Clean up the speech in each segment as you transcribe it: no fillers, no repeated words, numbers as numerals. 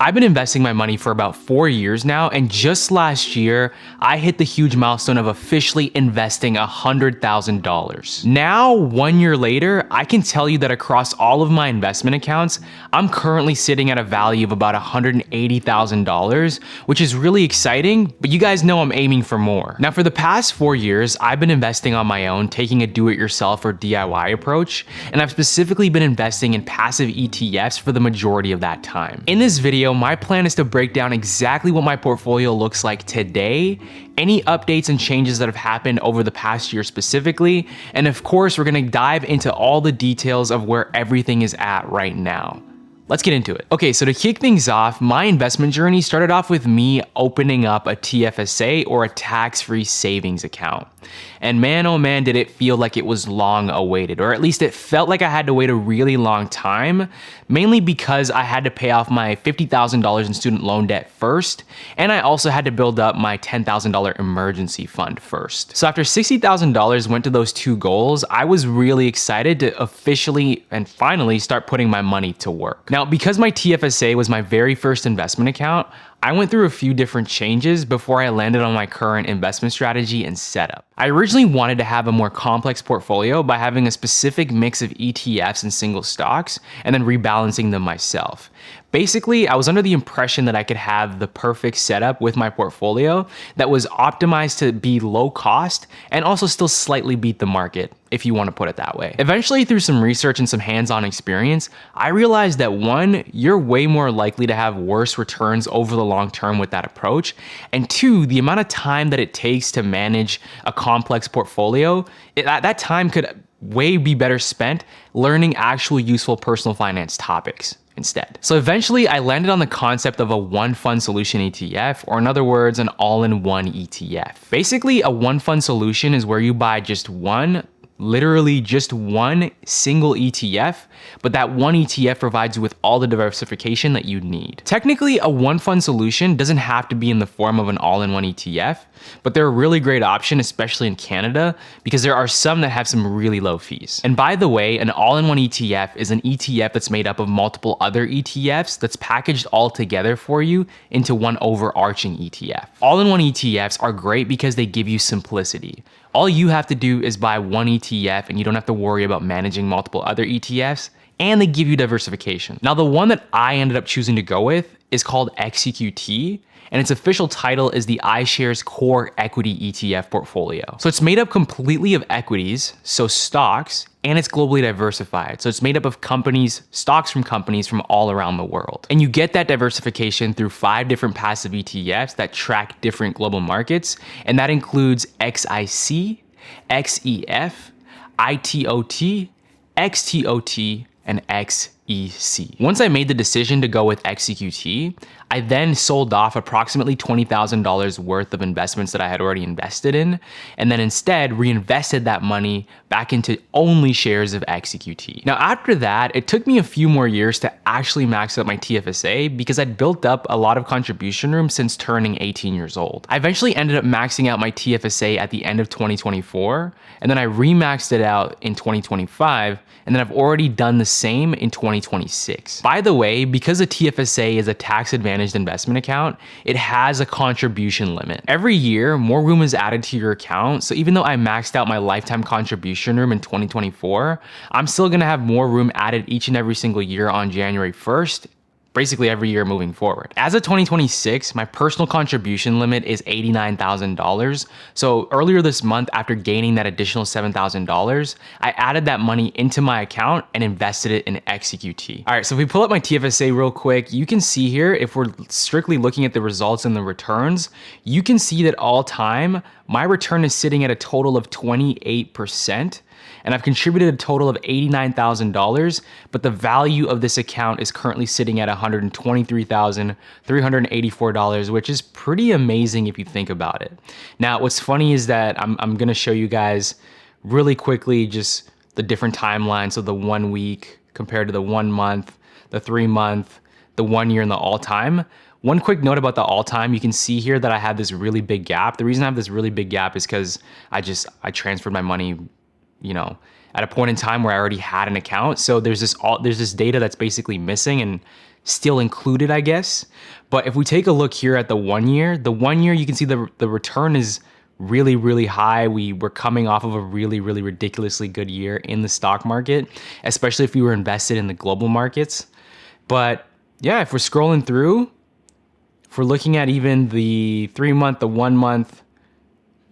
I've been investing my money for about 4 years now, and just last year, I hit the huge milestone of officially investing $100,000. Now, 1 year later, I can tell you that across all of my investment accounts, I'm currently sitting at a value of about $180,000, which is really exciting, but you guys know I'm aiming for more. Now, for the past 4 years, I've been investing on my own, taking a do-it-yourself or DIY approach, and I've specifically been investing in passive ETFs for the majority of that time. In this video, my plan is to break down exactly what my portfolio looks like today, any updates and changes that have happened over the past year specifically, and of course, we're gonna dive into all the details of where everything is at right now. Let's get into it. Okay, so to kick things off, my investment journey started off with me opening up a TFSA or a tax-free savings account. And man, oh man, did it feel like it was long awaited, or at least it felt like I had to wait a really long time, mainly because I had to pay off my $50,000 in student loan debt first, and I also had to build up my $10,000 emergency fund first. So after $60,000 went to those two goals, I was really excited to officially and finally start putting my money to work. Now, because my TFSA was my very first investment account, I went through a few different changes before I landed on my current investment strategy and setup. I originally wanted to have a more complex portfolio by having a specific mix of ETFs and single stocks and then rebalancing them myself. Basically, I was under the impression that I could have the perfect setup with my portfolio that was optimized to be low cost and also still slightly beat the market, if you want to put it that way. Eventually, through some research and some hands-on experience, I realized that one, you're way more likely to have worse returns over the long term with that approach, and two, the amount of time that it takes to manage a complex portfolio, that time could way be better spent learning actual useful personal finance topics instead. So eventually I landed on the concept of a one fund solution ETF, or in other words, an all-in-one ETF. Basically, a one fund solution is where you buy just one, literally just one single ETF, but that one ETF provides you with all the diversification that you need. Technically, a one fund solution doesn't have to be in the form of an all-in-one ETF, but they're a really great option, especially in Canada, because there are some that have some really low fees. And by the way, an all-in-one ETF is an ETF that's made up of multiple other ETFs that's packaged all together for you into one overarching ETF. All-in-one ETFs are great because they give you simplicity. All you have to do is buy one ETF and you don't have to worry about managing multiple other ETFs, and they give you diversification. Now, the one that I ended up choosing to go with is called XEQT, and its official title is the iShares Core Equity ETF portfolio. So it's made up completely of equities, so stocks, and it's globally diversified. So it's made up of companies, stocks from companies from all around the world. And you get that diversification through 5 different passive ETFs that track different global markets, and that includes XIC, XEF, ITOT, XTOT, and XEC. Once I made the decision to go with XEQT, I then sold off approximately $20,000 worth of investments that I had already invested in, and then instead reinvested that money back into only shares of XEQT. Now, after that, it took me a few more years to actually max out my TFSA because I'd built up a lot of contribution room since turning 18 years old. I eventually ended up maxing out my TFSA at the end of 2024, and then I remaxed it out in 2025, and then I've already done the same in 2026. By the way, because a TFSA is a tax advantage investment account, it has a contribution limit. Every year, more room is added to your account, so even though I maxed out my lifetime contribution room in 2024, I'm still gonna have more room added each and every single year on January 1st, basically every year moving forward. As of 2026, my personal contribution limit is $89,000. So earlier this month, after gaining that additional $7,000, I added that money into my account and invested it in XEQT. All right, so if we pull up my TFSA real quick, you can see here, if we're strictly looking at the results and the returns, you can see that all time, my return is sitting at a total of 28%. And I've contributed a total of $89,000, but the value of this account is currently sitting at $123,384, which is pretty amazing if you think about it. Now, what's funny is that I'm gonna show you guys really quickly just the different timelines of the 1 week compared to the 1 month, the 3 month, the 1 year, and the all-time. One quick note about the all-time, you can see here that I have this really big gap. The reason I have this really big gap is because I transferred my money, you know, at a point in time where I already had an account. So there's this data that's basically missing, and still included, I guess. But if we take a look here at the 1 year, you can see the return is really, really high. We were coming off of a really, really ridiculously good year in the stock market, especially if we were invested in the global markets. But yeah, if we're scrolling through, if we're looking at even the 3 month, the 1 month,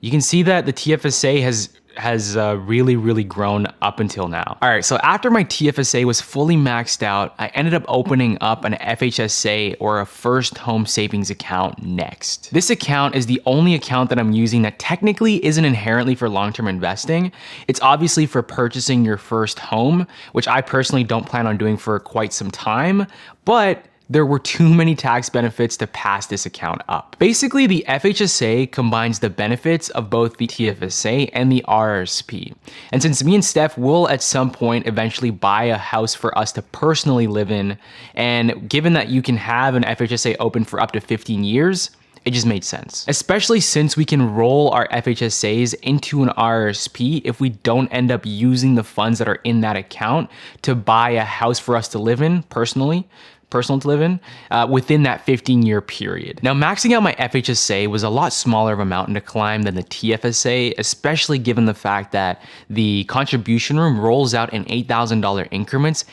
you can see that the TFSA has really, really grown up until now. All right, so after my TFSA was fully maxed out, I ended up opening up an FHSA, or a first home savings account, next. This account is the only account that I'm using that technically isn't inherently for long-term investing. It's obviously for purchasing your first home, which I personally don't plan on doing for quite some time, but there were too many tax benefits to pass this account up. Basically, the FHSA combines the benefits of both the TFSA and the RRSP. And since me and Steph will at some point eventually buy a house for us to personally live in, and given that you can have an FHSA open for up to 15 years, it just made sense. Especially since we can roll our FHSAs into an RRSP if we don't end up using the funds that are in that account to buy a house for us to live in personal to live in, within that 15-year period. Now, maxing out my FHSA was a lot smaller of a mountain to climb than the TFSA, especially given the fact that the contribution room rolls out in $8,000 increments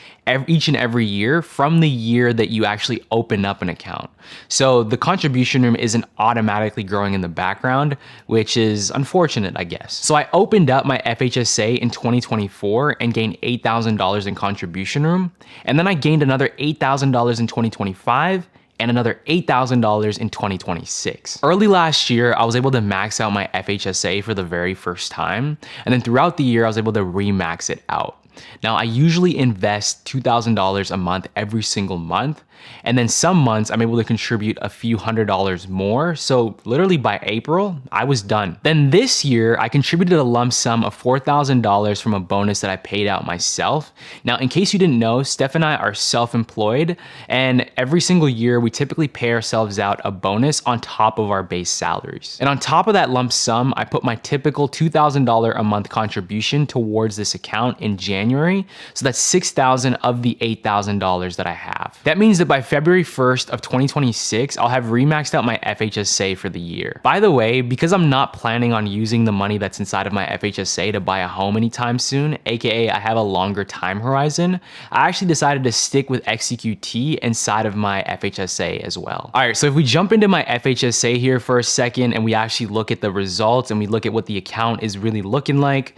each and every year from the year that you actually open up an account. So the contribution room isn't automatically growing in the background, which is unfortunate, I guess. So I opened up my FHSA in 2024 and gained $8,000 in contribution room. And then I gained another $8,000 in 2025 and another $8,000 in 2026. Early last year, I was able to max out my FHSA for the very first time. And then throughout the year, I was able to remax it out. Now, I usually invest $2,000 a month every single month. And then some months I'm able to contribute a few $100s more. So literally by April, I was done. Then this year, I contributed a lump sum of $4,000 from a bonus that I paid out myself. Now, in case you didn't know, Steph and I are self-employed, and every single year we typically pay ourselves out a bonus on top of our base salaries. And on top of that lump sum, I put my typical $2,000 a month contribution towards this account in January. So that's $6,000 of the $8,000 that I have. That means that by February 1st of 2026, I'll have remaxed out my FHSA for the year. By the way, because I'm not planning on using the money that's inside of my FHSA to buy a home anytime soon, aka I have a longer time horizon, I actually decided to stick with XCQT inside of my FHSA as well. All right, so if we jump into my FHSA here for a second and we actually look at the results and we look at what the account is really looking like,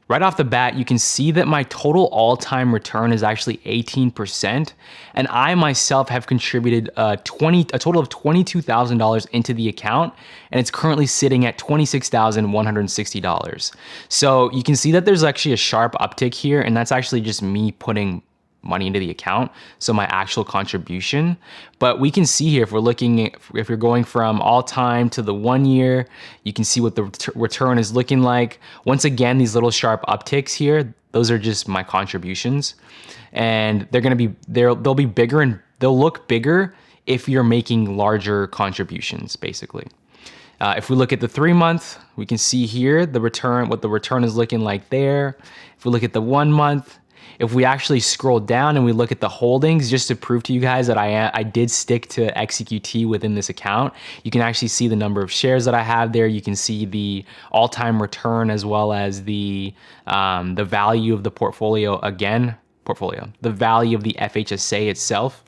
right off the bat, you can see that my total all-time return is actually 18%, and I myself have contributed a total of $22,000 into the account, and it's currently sitting at $26,160. So you can see that there's actually a sharp uptick here, and that's actually just me putting money into the account, so my actual contribution. But we can see here, if you're going from all time to the 1 year, you can see what the return is looking like. Once again, these little sharp upticks here, those are just my contributions, and they'll be bigger, and they'll look bigger if you're making larger contributions, basically. If we look at the 3 month, we can see here what the return is looking like there. If we look at the 1 month, if we actually scroll down and we look at the holdings, just to prove to you guys that I did stick to XCQT within this account, you can actually see the number of shares that I have there. You can see the all-time return, as well as the value of the portfolio the value of the FHSA itself.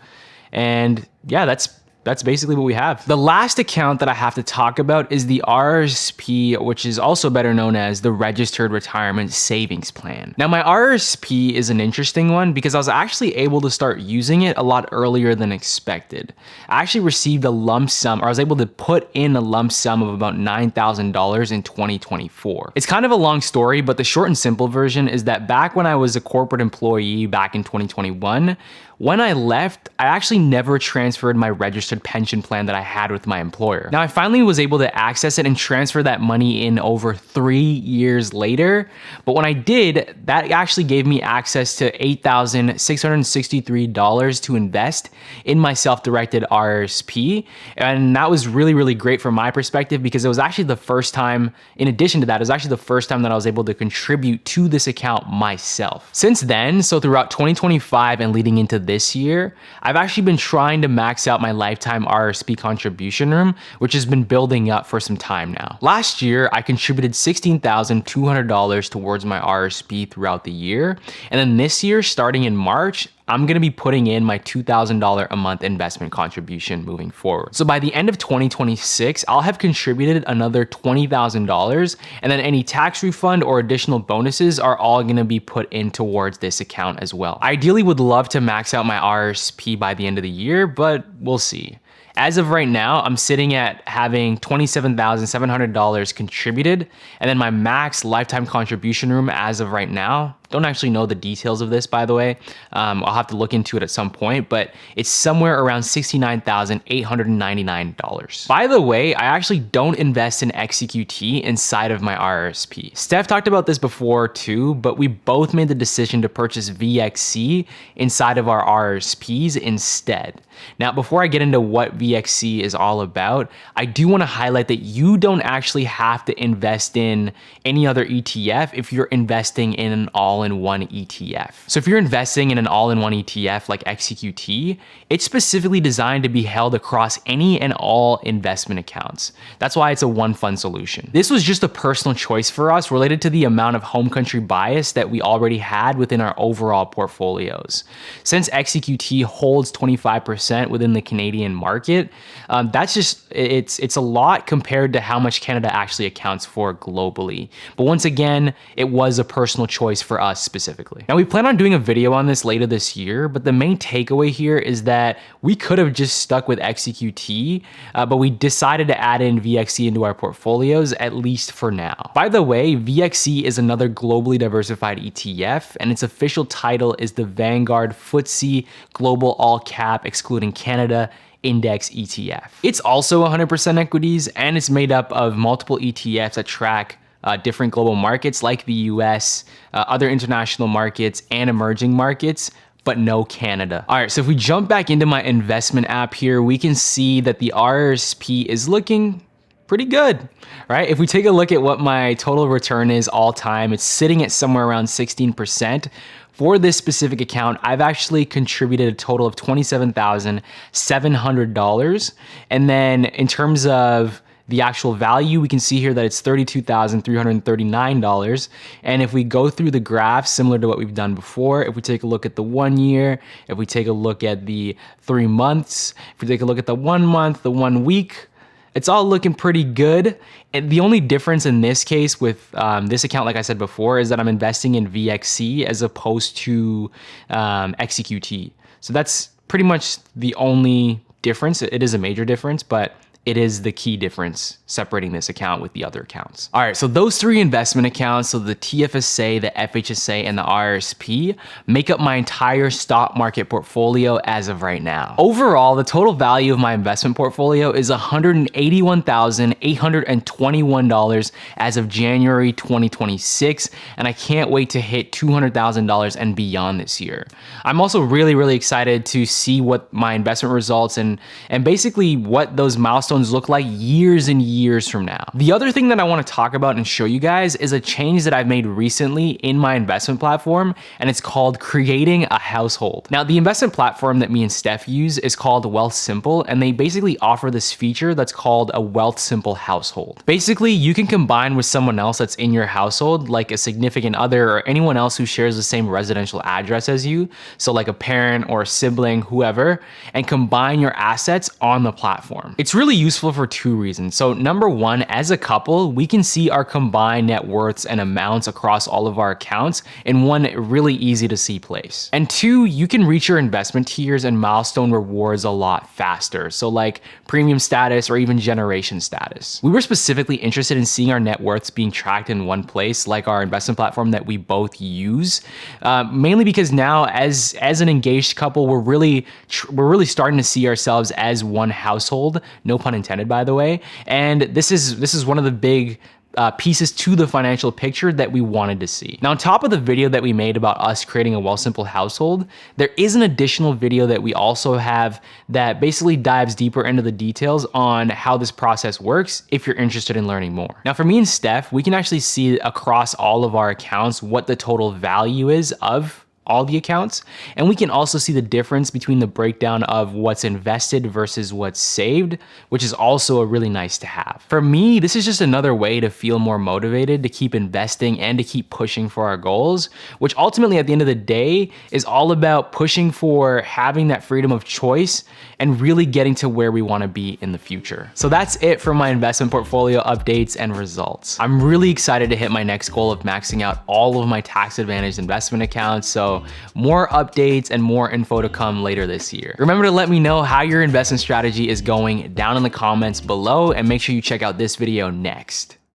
And yeah, that's basically what we have. The last account that I have to talk about is the RRSP, which is also better known as the Registered Retirement Savings Plan. Now, my RRSP is an interesting one because I was actually able to start using it a lot earlier than expected. I actually received a lump sum, or I was able to put in a lump sum of about $9,000 in 2024. It's kind of a long story, but the short and simple version is that back when I was a corporate employee back in 2021, when I left, I actually never transferred my registered pension plan that I had with my employer. Now, I finally was able to access it and transfer that money in over 3 years later. But when I did, that actually gave me access to $8,663 to invest in my self-directed RRSP. And that was really, really great from my perspective, because it was actually the first time, in addition to that, it was actually the first time that I was able to contribute to this account myself. Since then, so throughout 2025 and leading into this year, I've actually been trying to max out my lifetime RRSP contribution room, which has been building up for some time now. Last year, I contributed $16,200 towards my RRSP throughout the year. And then this year, starting in March, I'm gonna be putting in my $2,000 a month investment contribution moving forward. So by the end of 2026, I'll have contributed another $20,000, and then any tax refund or additional bonuses are all gonna be put in towards this account as well. I ideally would love to max out my RRSP by the end of the year, but we'll see. As of right now, I'm sitting at having $27,700 contributed, and then my max lifetime contribution room as of right now, don't actually know the details of this, by the way. I'll have to look into it at some point, but it's somewhere around $69,899. By the way, I actually don't invest in XEQT inside of my RRSP. Steph talked about this before too, but we both made the decision to purchase VXC inside of our RRSPs instead. Now, before I get into what VXC is all about, I do want to highlight that you don't actually have to invest in any other ETF if you're investing in an all-in-one ETF. So if you're investing in an all-in-one ETF like XEQT, it's specifically designed to be held across any and all investment accounts. That's why it's a one fund solution. This was just a personal choice for us related to the amount of home country bias that we already had within our overall portfolios. Since XEQT holds 25% within the Canadian market, that's just, it's a lot compared to how much Canada actually accounts for globally. But once again, it was a personal choice for us specifically. Now we plan on doing a video on this later this year, but the main takeaway here is that we could have just stuck with XEQT, but we decided to add in VXC into our portfolios, at least for now. By the way, VXC is another globally diversified ETF, and its official title is the Vanguard FTSE Global All Cap excluding Canada Index ETF. It's also 100% equities, and it's made up of multiple ETFs that track different global markets like the US, other international markets, and emerging markets, but no Canada. All right, so if we jump back into my investment app here, we can see that the RRSP is looking pretty good, right? If we take a look at what my total return is all time, it's sitting at somewhere around 16%. For this specific account, I've actually contributed a total of $27,700. And then in terms of the actual value, we can see here that it's $32,339. And if we go through the graph, similar to what we've done before, if we take a look at the 1 year, if we take a look at the 3 months, if we take a look at the 1 month, the 1 week, it's all looking pretty good. And the only difference in this case with this account, like I said before, is that I'm investing in VXC as opposed to XEQT. So that's pretty much the only difference. It is a major difference, but it is the key difference separating this account with the other accounts. All right, so those 3 investment accounts, so the TFSA, the FHSA, and the RRSP, make up my entire stock market portfolio as of right now. Overall, the total value of my investment portfolio is $181,821 as of January 2026, and I can't wait to hit $200,000 and beyond this year. I'm also really excited to see what my investment results and basically what those milestones look like years and years from now. The other thing that I want to talk about and show you guys is a change that I've made recently in my investment platform, and it's called creating a household. Now, the investment platform that me and Steph use is called Wealthsimple, and they basically offer this feature that's called a Wealthsimple Household. Basically, you can combine with someone else that's in your household, like a significant other or anyone else who shares the same residential address as you, so like a parent or a sibling, whoever, and combine your assets on the platform. It's really useful for 2 reasons. So number 1, as a couple, we can see our combined net worths and amounts across all of our accounts in one really easy to see place. And 2, you can reach your investment tiers and milestone rewards a lot faster. So like premium status or even generation status. We were specifically interested in seeing our net worths being tracked in one place, like our investment platform that we both use, mainly because now as an engaged couple, we're really starting to see ourselves as one household, no pun intended, by the way. And this is one of the big pieces to the financial picture that we wanted to see. Now, on top of the video that we made about us creating a Wealthsimple household, there is an additional video that we also have that basically dives deeper into the details on how this process works if you're interested in learning more. Now, for me and Steph, we can actually see across all of our accounts what the total value is of all the accounts. And we can also see the difference between the breakdown of what's invested versus what's saved, which is also a really nice to have. For me, this is just another way to feel more motivated to keep investing and to keep pushing for our goals, which ultimately at the end of the day is all about pushing for having that freedom of choice and really getting to where we want to be in the future. So that's it for my investment portfolio updates and results. I'm really excited to hit my next goal of maxing out all of my tax advantaged investment accounts. So more updates and more info to come later this year. Remember to let me know how your investment strategy is going down in the comments below, and make sure you check out this video next.